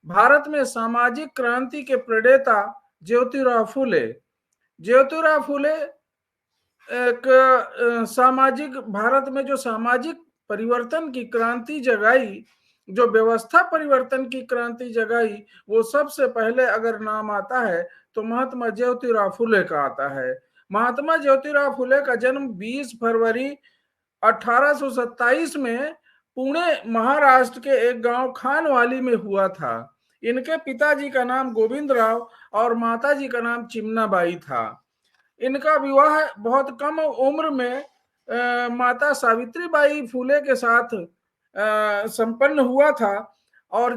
भारत में सामाजिक क्रांति के प्रणेता ज्योतिराव फुले। ज्योतिराव फुले एक सामाजिक, भारत में जो सामाजिक परिवर्तन की क्रांति जगाई, जो व्यवस्था परिवर्तन की क्रांति जगाई, वो सबसे पहले अगर नाम आता है तो महात्मा ज्योतिराव फुले का आता है। महात्मा ज्योतिराव फुले का जन्म 20 फरवरी 1827 में पुणे महाराष्ट्र के एक गांव खानवाली में हुआ था। इनके पिताजी का नाम गोविंद राव और माताजी का नाम चिमनाबाई था। इनका विवाह बहुत कम उम्र में माता सावित्रीबाई फुले के साथ संपन्न हुआ था। और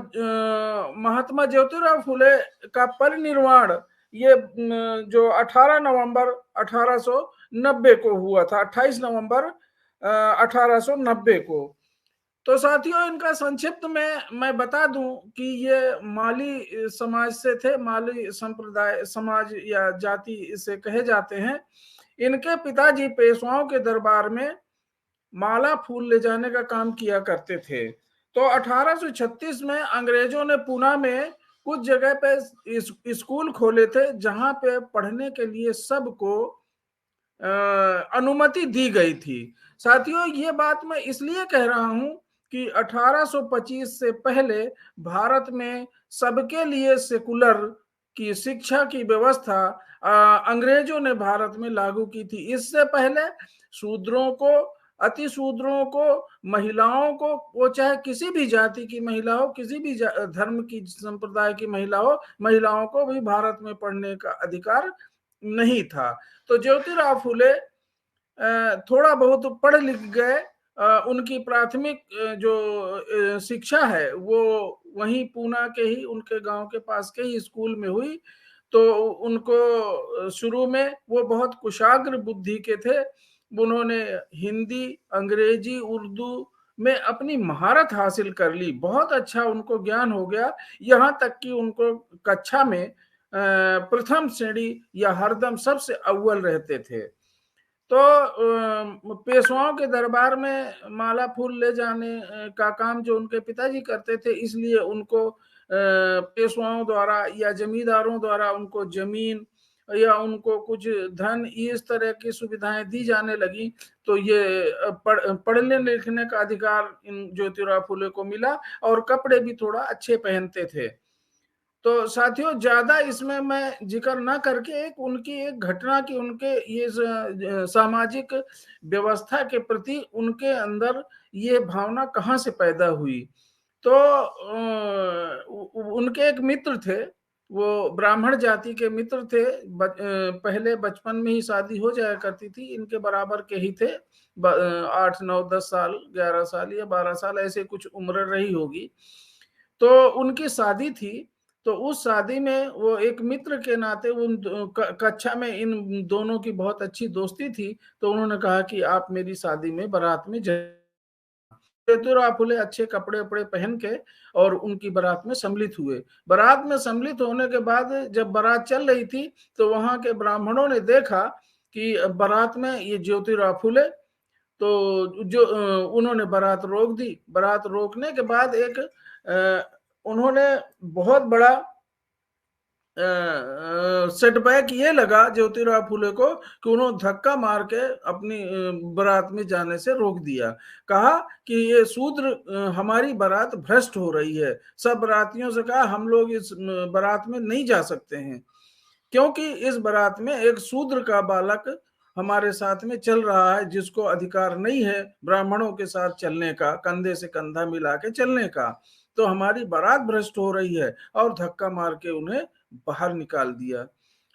महात्मा ज्योतिराव फुले का परिनिर्वाण ये जो 18 नवंबर 1890 को हुआ था, 28 नवंबर 1890 को। तो साथियों, इनका संक्षिप्त में मैं बता दूं कि ये माली समाज से थे, माली संप्रदाय समाज या जाति इसे कहे जाते हैं। इनके पिताजी पेशवाओं के दरबार में माला फूल ले जाने का काम किया करते थे। तो 1836 में अंग्रेजों ने पुणे में कुछ जगह पे स्कूल खोले थे जहां पे पढ़ने के लिए सबको अनुमति दी गई थी। साथियों, ये बात मैं इसलिए कह रहा हूं कि 1825 से पहले भारत में सबके लिए सेकुलर की शिक्षा की व्यवस्था अंग्रेजों ने भारत में लागू की थी। इससे पहले शूद्रों को, अति शूद्रों को, महिलाओं को, वो चाहे किसी भी जाति की महिला हो, किसी भी धर्म की संप्रदाय की महिला हो, महिलाओं को भी भारत में पढ़ने का अधिकार नहीं था। तो ज्योतिराव फुले थोड़ा बहुत पढ़ लिख गए। उनकी प्राथमिक जो शिक्षा है वो वहीं पुणे के ही, उनके गांव के पास के ही स्कूल में हुई। तो उनको शुरू में, वो बहुत कुशाग्र बुद्धि के थे। उन्होंने हिंदी, अंग्रेजी, उर्दू में अपनी महारत हासिल कर ली। बहुत अच्छा उनको ज्ञान हो गया, यहाँ तक कि उनको कक्षा में प्रथम श्रेणी या हरदम सबसे अव्वल रहते थे। तो पेशवाओं के दरबार में माला फूल ले जाने का काम जो उनके पिताजी करते थे, इसलिए उनको पेशवाओं द्वारा या जमींदारों द्वारा उनको जमीन या उनको कुछ धन, इस तरह की सुविधाएं दी जाने लगी। तो ये पढ़ने लिखने का अधिकार इन ज्योतिराव फुले को मिला और कपड़े भी थोड़ा अच्छे पहनते थे। तो साथियों, ज्यादा इसमें मैं जिक्र ना करके एक उनकी एक घटना की, उनके ये सामाजिक व्यवस्था के प्रति उनके अंदर ये भावना कहाँ से पैदा हुई। तो उनके एक मित्र थे, वो ब्राह्मण जाति के मित्र थे। पहले बचपन में ही शादी हो जाया करती थी, इनके बराबर के ही थे। 8, 9, 10 साल, 11 साल या 12 साल ऐसे कुछ उम्र रही होगी। तो उनकी शादी थी। तो उस शादी में वो एक मित्र के नाते उन कक्षा में इन दोनों की बहुत अच्छी दोस्ती थी। तो उन्होंने कहा कि आप मेरी शादी में बारात में ज्योतिराव फुले अच्छे कपड़े वपड़े पहन के और उनकी बारात में सम्मिलित हुए। बारात में सम्मिलित होने के बाद जब बारात चल रही थी तो वहां के ब्राह्मणों ने देखा कि बारात में ये ज्योतिराव फुले, तो जो उन्होंने बारात रोक दी। बारात रोकने के बाद एक उन्होंने बहुत बड़ा सेटबैक ये लगा ज्योतिराव फुले को कि उन्होंने धक्का मार के अपनी बारात में जाने से रोक दिया। कहा कि ये शूद्र, हमारी बारात भ्रष्ट हो रही है। सब बारातियों से कहा हम लोग इस बारात में नहीं जा सकते हैं, क्योंकि इस बारात में एक शूद्र का बालक हमारे साथ में चल रहा है, जिसको अधिकार नहीं है ब्राह्मणों के साथ चलने का, कंधे से कंधा मिला के चलने का। तो हमारी बारात भ्रष्ट हो रही है, और धक्का मार के उन्हें बाहर निकाल दिया।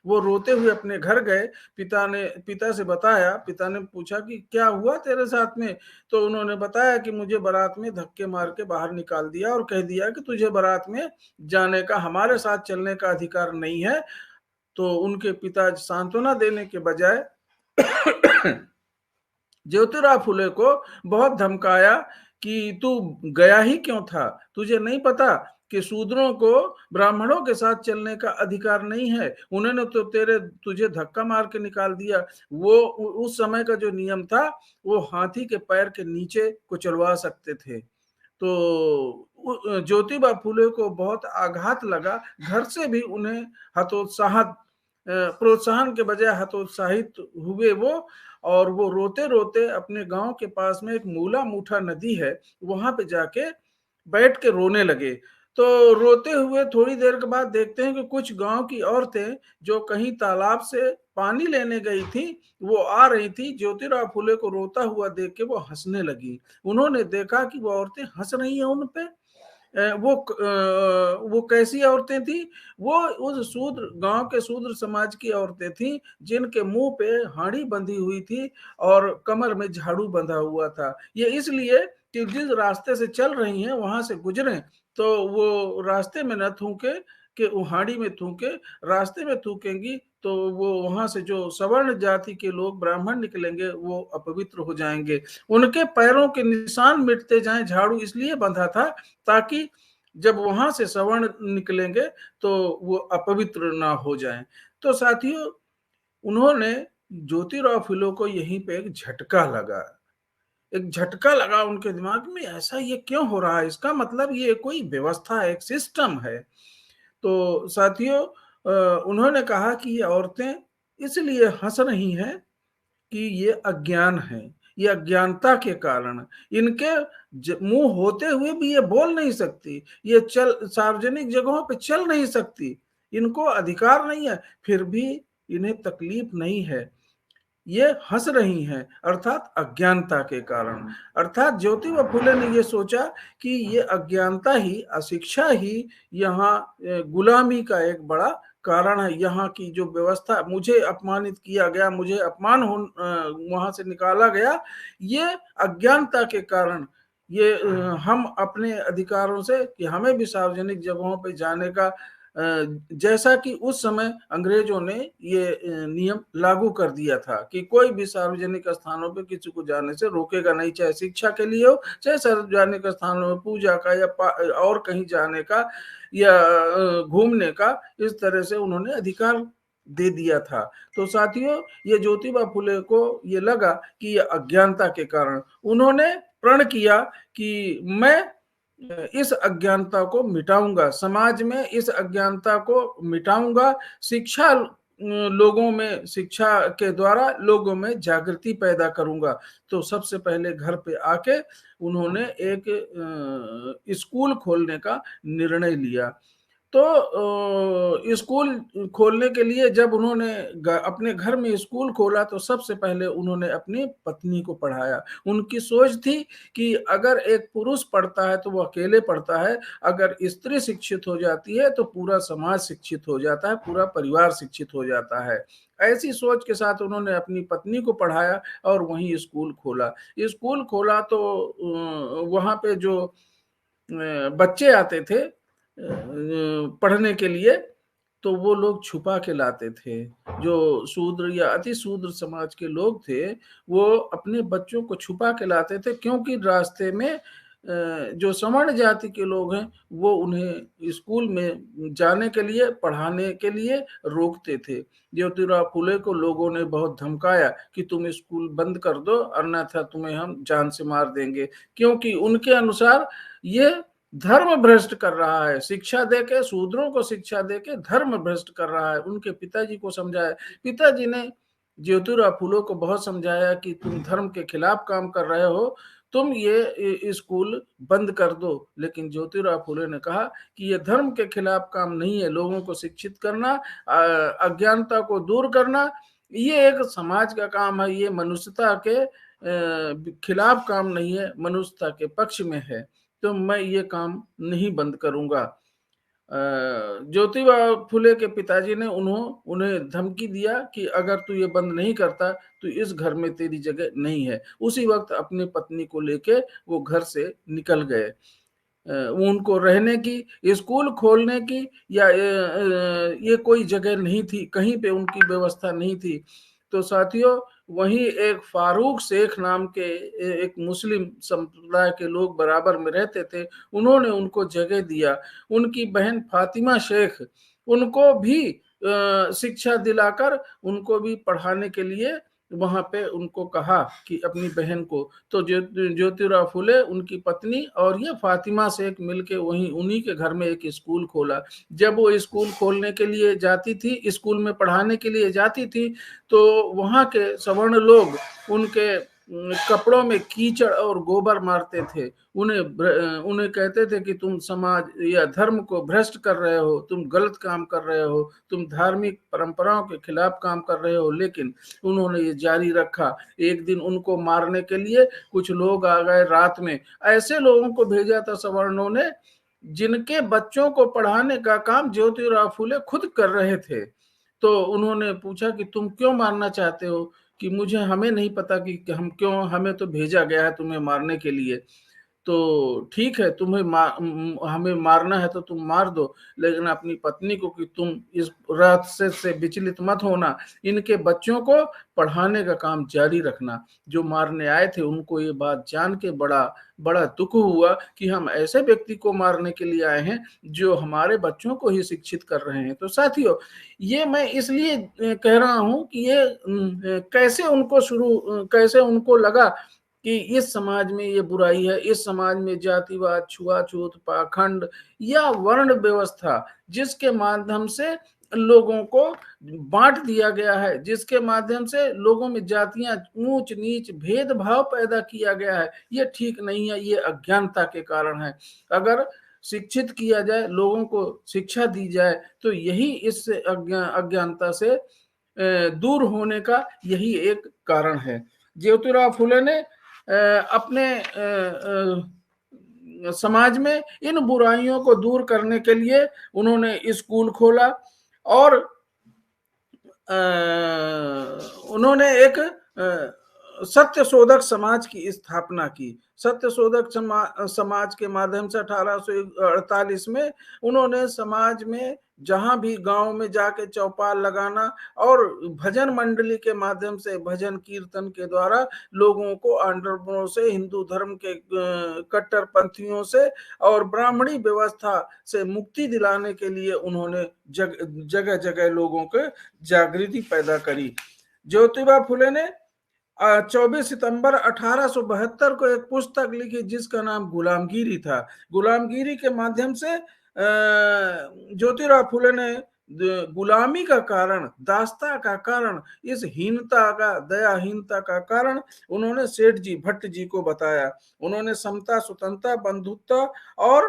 वो रोते हुए अपने घर गए। पिता से बताया। पिता ने पूछा कि क्या हुआ तेरे साथ में। तो उन्होंने बताया कि मुझे बारात में धक्के मार के बाहर निकाल दिया और कह दिया कि तुझे बारात में जाने का, हमारे साथ चलने का अधिकार नहीं है। तो उनके पिता सांत्वना देने के बजाय ज्योतिराव फुले को बहुत धमकाया कि तू गया ही क्यों था, तुझे नहीं पता कि शूद्रों को ब्राह्मणों के साथ चलने का अधिकार नहीं है, उन्होंने तो तुझे धक्का मार के निकाल दिया। वो उस समय का जो नियम था, वो हाथी के पैर के नीचे कुचलवा सकते थे। तो ज्योतिबा फुले को बहुत आघात लगा। घर से भी उन्हें हतोत्साहित प्रोत्साहन के बजाय हतोत्साहित हुए वो, और वो रोते रोते अपने गांव के पास में एक मूला मूठा नदी है, वहां पे जाके बैठ के रोने लगे। तो रोते हुए थोड़ी देर के बाद देखते हैं कि कुछ गांव की औरतें जो कहीं तालाब से पानी लेने गई थी, वो आ रही थी। ज्योतिराव फुले को रोता हुआ देख के वो हंसने लगी। उन्होंने देखा कि वो औरतें हंस रही हैं उन पे। वो कैसी औरतें थी? वो उस शूद्र गांव के शूद्र समाज की औरतें थी, जिनके मुंह पे हाड़ी बंधी हुई थी और कमर में झाड़ू बंधा हुआ था। ये इसलिए कि जिस रास्ते से चल रही हैं वहां से गुजरे तो वो रास्ते में न थूके, कि वो हाड़ी में थूके। रास्ते में थूकेंगी तो वो वहां से जो सवर्ण जाति के लोग ब्राह्मण निकलेंगे वो अपवित्र हो जाएंगे। उनके पैरों के निशान मिटते जाएं। झाड़ू इसलिए बंधा था ताकि जब वहां से सवर्ण निकलेंगे तो वो अपवित्र ना हो जाएं। तो साथियों, उन्होंने ज्योतिराव फुले को यहीं पे एक झटका लगा उनके दिमाग में। ऐसा ये क्यों हो रहा है? इसका मतलब ये कोई व्यवस्था है, एक सिस्टम है। तो साथियों, उन्होंने कहा कि ये औरतें इसलिए हंस रही हैं कि ये अज्ञान है, ये अज्ञानता के कारण। इनके मुंह होते हुए भी ये बोल नहीं सकती, ये चल सार्वजनिक जगहों पे चल नहीं सकती, इनको अधिकार नहीं है, फिर भी इन्हें तकलीफ नहीं है। ये हंस रही हैं, अर्थात अज्ञानता के कारण। अर्थात ज्योतिबा फुले ने ये सोचा कि ये अज्ञानता ही, अशिक्षा ही यहाँ गुलामी का एक बड़ा कारण है। यहाँ की जो व्यवस्था, मुझे अपमानित किया गया, मुझे अपमान हो वहां से निकाला गया, ये अज्ञानता के कारण। ये हम अपने अधिकारों से, कि हमें भी सार्वजनिक जगहों पर जाने का, जैसा कि उस समय अंग्रेजों ने ये नियम लागू कर दिया था कि कोई भी सार्वजनिक स्थानों पे किसी को जाने से रोकेगा नहीं, चाहे शिक्षा के लिए हो, चाहे सार्वजनिक स्थानों में पूजा का या और कहीं जाने का या घूमने का। इस तरह से उन्होंने अधिकार दे दिया था। तो साथियों, ये ज्योतिबा फुले को ये लगा कि ये अज्ञानता के कारण। उन्होंने प्रण किया कि मैं इस अज्ञानता को मिटाऊंगा, समाज में इस अज्ञानता को मिटाऊंगा। शिक्षा लोगों में, शिक्षा के द्वारा लोगों में जागृति पैदा करूंगा। तो सबसे पहले घर पे आके उन्होंने एक स्कूल खोलने का निर्णय लिया। तो स्कूल खोलने के लिए जब उन्होंने अपने घर में स्कूल खोला तो सबसे पहले उन्होंने अपनी पत्नी को पढ़ाया। उनकी सोच थी कि अगर एक पुरुष पढ़ता है तो वो अकेले पढ़ता है, अगर स्त्री शिक्षित हो जाती है तो पूरा समाज शिक्षित हो जाता है, पूरा परिवार शिक्षित हो जाता है। ऐसी सोच के साथ उन्होंने अपनी पत्नी को पढ़ाया और वहीं स्कूल खोला। स्कूल खोला तो वहां पे जो बच्चे आते थे पढ़ने के लिए, तो वो लोग छुपा के लाते थे। जो शूद्र या अति शूद्र समाज के लोग थे, वो अपने बच्चों को छुपा के लाते थे, क्योंकि रास्ते में जो सवर्ण जाति के लोग हैं वो उन्हें स्कूल में जाने के लिए, पढ़ाने के लिए रोकते थे। ज्योतिराव फुले को लोगों ने बहुत धमकाया कि तुम स्कूल बंद कर दो, अन्यथा तुम्हें हम जान से मार देंगे, क्योंकि उनके अनुसार ये धर्म भ्रष्ट कर रहा है। शिक्षा देके, शूद्रों को शिक्षा देके धर्म भ्रष्ट कर रहा है। उनके पिताजी को समझाया, पिताजी ने ज्योतिराव फुले को बहुत समझाया कि तुम धर्म के खिलाफ काम कर रहे हो, तुम ये स्कूल बंद कर दो। लेकिन ज्योतिराव फुले ने कहा कि ये धर्म के खिलाफ काम नहीं है, लोगों को शिक्षित करना, अज्ञानता को दूर करना, ये एक समाज का काम है, ये मनुष्यता के खिलाफ काम नहीं है, मनुष्यता के पक्ष में है। तो मैं ये काम नहीं बंद करूंगा। ज्योतिबा फुले के पिताजी ने उन्हें धमकी दिया कि अगर तू ये बंद नहीं करता तो इस घर में तेरी जगह नहीं है। उसी वक्त अपनी पत्नी को लेके वो घर से निकल गए। उनको रहने की, स्कूल खोलने की या ये कोई जगह नहीं थी, कहीं पे उनकी व्यवस्था नहीं थी। तो साथियों, वहीं एक फारूक शेख नाम के एक मुस्लिम संप्रदाय के लोग बराबर में रहते थे, उन्होंने उनको जगह दिया। उनकी बहन फातिमा शेख, उनको भी शिक्षा दिलाकर उनको भी पढ़ाने के लिए वहां पे उनको कहा कि अपनी बहन को, तो ज्योतिराव फुले, उनकी पत्नी और ये फातिमा शेख मिलके वहीं उन्हीं के घर में एक स्कूल खोला। जब वो स्कूल खोलने के लिए जाती थी, स्कूल में पढ़ाने के लिए जाती थी, तो वहां के सवर्ण लोग उनके कपड़ों में कीचड़ और गोबर मारते थे। उन्हें कहते थे कि तुम समाज या धर्म को भ्रष्ट कर रहे हो, तुम गलत काम कर रहे हो, तुम धार्मिक परंपराओं के खिलाफ काम कर रहे हो। लेकिन उन्होंने ये जारी रखा। एक दिन उनको मारने के लिए कुछ लोग आ गए रात में। ऐसे लोगों को भेजा था सवर्णों ने जिनके बच्चों को पढ़ाने का काम ज्योतिराव फुले खुद कर रहे थे। तो उन्होंने पूछा कि तुम क्यों मारना चाहते हो? कि मुझे हमें नहीं पता कि हम क्यों, हमें तो भेजा गया है तुम्हें मारने के लिए। तो ठीक है, हमें मारना है तो तुम मार दो, लेकिन अपनी पत्नी को कि तुम इस रात से विचलित मत होना, इनके बच्चों को पढ़ाने का काम जारी रखना। जो मारने आए थे उनको ये बात जान के बड़ा बड़ा दुख हुआ कि हम ऐसे व्यक्ति को मारने के लिए आए हैं जो हमारे बच्चों को ही शिक्षित कर रहे हैं। तो साथियों, ये मैं इसलिए कह रहा हूं कि ये कैसे उनको लगा कि इस समाज में ये बुराई है, इस समाज में जातिवाद, छुआछूत, पाखंड या वर्ण व्यवस्था, जिसके माध्यम से लोगों को बांट दिया गया है, जिसके माध्यम से लोगों में जातियां, ऊंच नीच, भेदभाव पैदा किया गया है, ये ठीक नहीं है, ये अज्ञानता के कारण है। अगर शिक्षित किया जाए, लोगों को शिक्षा दी जाए, तो यही इस अज्ञानता से दूर होने का यही एक कारण है। ज्योतिराव फुले ने अपने समाज में इन बुराइयों को दूर करने के लिए उन्होंने स्कूल खोला और उन्होंने एक सत्य शोधक समाज की स्थापना की। सत्य शोधक समाज के माध्यम से 1848 में उन्होंने समाज में जहां भी गांव में जाके चौपाल लगाना और भजन मंडली के माध्यम से, भजन कीर्तन के द्वारा लोगों को आंदोलनों से, हिंदू धर्म के कट्टरपंथियों से और ब्राह्मणी व्यवस्था से मुक्ति दिलाने के लिए उन्होंने जगह जगह लोगों के जागृति पैदा करी। ज्योतिबा फुले ने 24 सितंबर 1872 को एक पुस्तक लिखी जिसका नाम गुलामगिरी था। गुलामगिरी के माध्यम से ज्योतिराव फुले ने गुलामी का कारण, दास्ता का कारण, इस हीनता का, दयाहीनता का कारण उन्होंने सेठ जी, भट्ट जी को बताया। उन्होंने समता, स्वतंत्रता, बंधुत्व और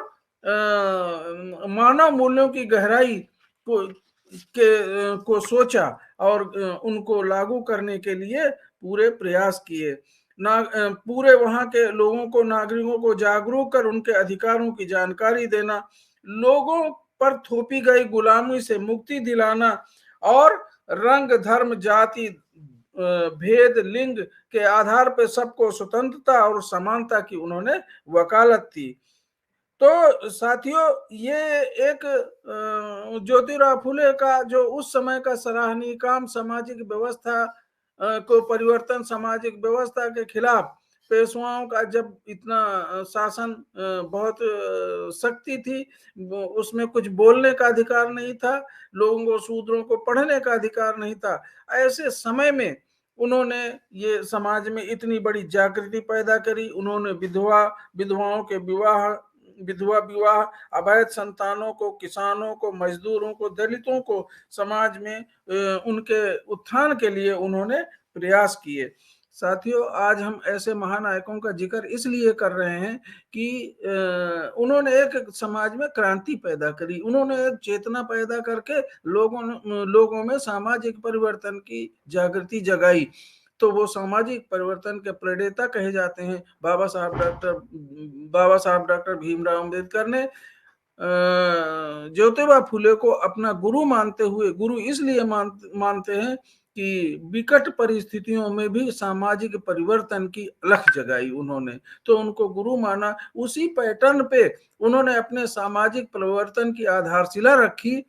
मानव मूल्यों की गहराई को सोचा और उनको लागू करने के लिए पूरे प्रयास किए। पूरे वहां के लोगों को, नागरिकों को जागरूक कर उनके अधिकारों की जानकारी देना, लोगों पर थोपी गई गुलामी से मुक्ति दिलाना और रंग, धर्म, जाति, भेद, लिंग के आधार पर सबको स्वतंत्रता और समानता की उन्होंने वकालत की। तो साथियों, ये एक ज्योतिराव फुले का जो उस समय का सराहनीय काम, सामाजिक व्यवस्था को परिवर्तन, सामाजिक व्यवस्था के खिलाफ पेशवाओं का जब इतना शासन, बहुत शक्ति थी, उसमें कुछ बोलने का अधिकार नहीं था, लोगों को, शूद्रों को पढ़ने का अधिकार नहीं था, ऐसे समय में उन्होंने ये समाज में इतनी बड़ी जागृति पैदा करी। उन्होंने विधवाओं के विधवा विवाह, अवैध संतानों को, किसानों को, मजदूरों को, दलितों को समाज में उनके उत्थान के लिए उन्होंने प्रयास किए। साथियों, आज हम ऐसे महानायकों का जिक्र इसलिए कर रहे हैं कि उन्होंने एक समाज में क्रांति पैदा करी, उन्होंने एक चेतना पैदा करके लोगों में सामाजिक परिवर्तन की जागृति जगाई। तो वो सामाजिक परिवर्तन के प्रणेता कहे जाते हैं। बाबा साहब डॉक्टर भीमराव अम्बेडकर ने ज्योतिबा फुले को अपना गुरु मानते हुए, गुरु इसलिए मानते हैं कि विकट परिस्थितियों में भी सामाजिक परिवर्तन की अलख जगाई उन्होंने, तो उनको गुरु माना। उसी पैटर्न पे उन्होंने अपने सामाजिक परिवर्तन की आधारशिला रखी।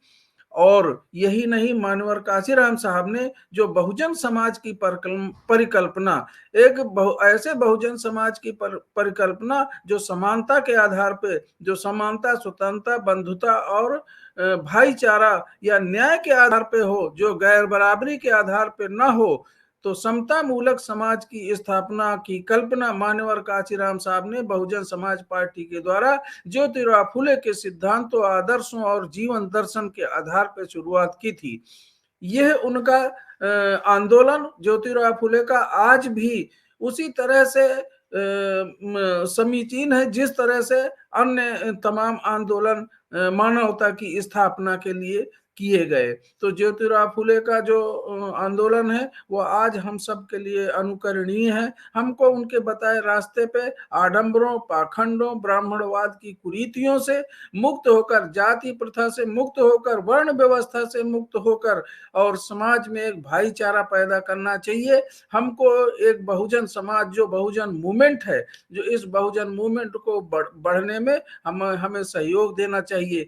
और यही नहीं, मानवर काशीराम साहब ने जो बहुजन समाज की परिकल्पना, ऐसे बहुजन समाज की परिकल्पना जो समानता के आधार पे, जो समानता, स्वतंत्रता, बंधुता और भाईचारा या न्याय के आधार पे हो, जो गैर बराबरी के आधार पे ना हो, तो समता मूलक समाज की स्थापना की कल्पना मान्यवर कांचीराम साहब ने बहुजन समाज पार्टी के द्वारा ज्योतिराव फुले के सिद्धांतों, आदर्शों और जीवन दर्शन के आधार पर शुरुआत की थी। यह उनका आंदोलन ज्योतिराव फुले का आज भी उसी तरह से समीचीन है जिस तरह से अन्य तमाम आंदोलन मानवता की स्थापना के लिए किए गए। तो ज्योतिराव फुले का जो आंदोलन है वो आज हम सब के लिए अनुकरणीय है। हमको उनके बताए रास्ते पे आडंबरों, पाखंडों, ब्राह्मणवाद की कुरीतियों से मुक्त होकर, जाति प्रथा से मुक्त होकर, वर्ण व्यवस्था से मुक्त होकर और समाज में एक भाईचारा पैदा करना चाहिए। हमको एक बहुजन समाज, जो बहुजन मूवमेंट है, जो इस बहुजन मूवमेंट को बढ़ने में हमें सहयोग देना चाहिए।